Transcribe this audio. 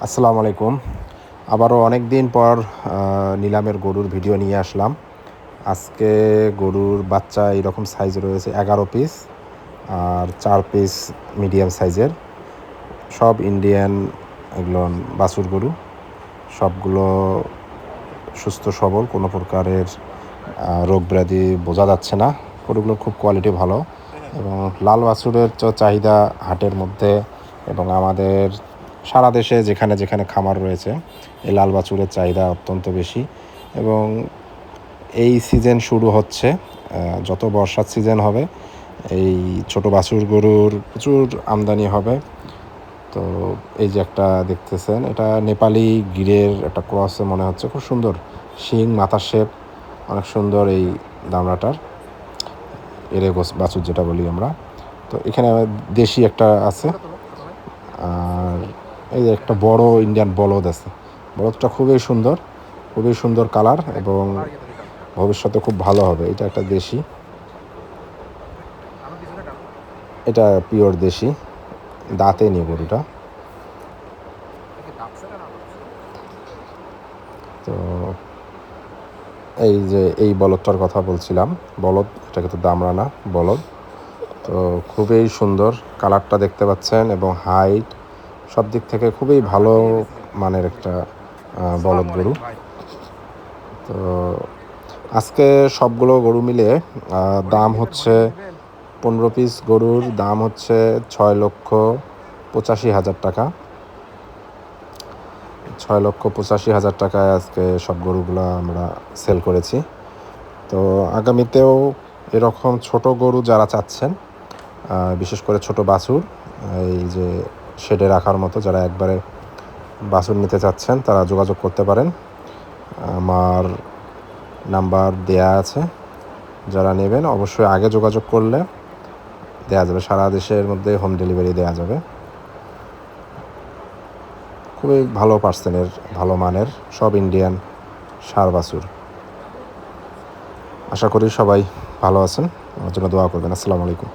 আসসালামু আলাইকুম। আবারও অনেক দিন পর নিলামের গরুর ভিডিও নিয়ে আসলাম। আজকে গরুর বাচ্চা এরকম সাইজ রয়েছে 11 পিস আর 4 পিস মিডিয়াম সাইজের। সব ইন্ডিয়ান এগুলো বাছুর গরু। সবগুলো সুস্থ সবল, কোনো প্রকারের রোগ ব্যাধি বোঝা যাচ্ছে না। গরুগুলোর খুব কোয়ালিটি ভালো এবং লাল বাছুরের চাহিদা হাটের মধ্যে এবং আমাদের সারা দেশে যেখানে যেখানে খামার রয়েছে এই লাল বাছুরের চাহিদা অত্যন্ত বেশি। এবং এই সিজন শুরু হচ্ছে, যত বর্ষার সিজন হবে এই ছোট বাছুর গরুর প্রচুর আমদানি হবে। তো এই যে একটা দেখতেছেন, এটা নেপালি গিরের একটা ক্রসে মনে হচ্ছে, খুব সুন্দর শিং, মাথার শেপ অনেক সুন্দর এই দামড়াটার, এরে বাছুর যেটা বলি আমরা। তো এখানে দেশি একটা আছে, আর এই যে একটা বড় ইন্ডিয়ান বলদ আছে। বলদটা খুবই সুন্দর কালার এবং ভবিষ্যতে খুব ভালো হবে। এটা একটা দেশি, এটা পিওর দেশি, দাঁতে নিয়ে গরুটা। তো এই যে এই বলদটার কথা বলছিলাম, বলদ, এটা কিন্তু দামড়া না, বলদ। তো খুবই সুন্দর কালারটা দেখতে পাচ্ছেন এবং হাইট সব দিক থেকে খুবই ভালো মানের একটা বলদ গরু। তো আজকে সবগুলো গরু মিলে দাম হচ্ছে 15 পিস গরুর দাম হচ্ছে 6,85,000 টাকা। 6,85,000 টাকায় আজকে সব গরুগুলো আমরা সেল করেছি। তো আগামীতেও এরকম ছোট গরু যারা চাচ্ছেন, বিশেষ করে ছোট বাছুর, এই যে শেডে রাখার মতো, যারা একবারে বাছুর নিতে চাচ্ছেন তারা যোগাযোগ করতে পারেন। আমার নাম্বার দেয়া আছে, যারা নেবেন অবশ্যই আগে যোগাযোগ করলে দেয়া যাবে, সারা দেশের মধ্যে হোম ডেলিভারি দেয়া যাবে। খুবই ভালো পার্সেন্টের, ভালো মানের সব ইন্ডিয়ান ষাঁড় বাছুর। আশা করি সবাই ভালো আছেন, আমার জন্য দোয়া করবেন। আসসালামু আলাইকুম।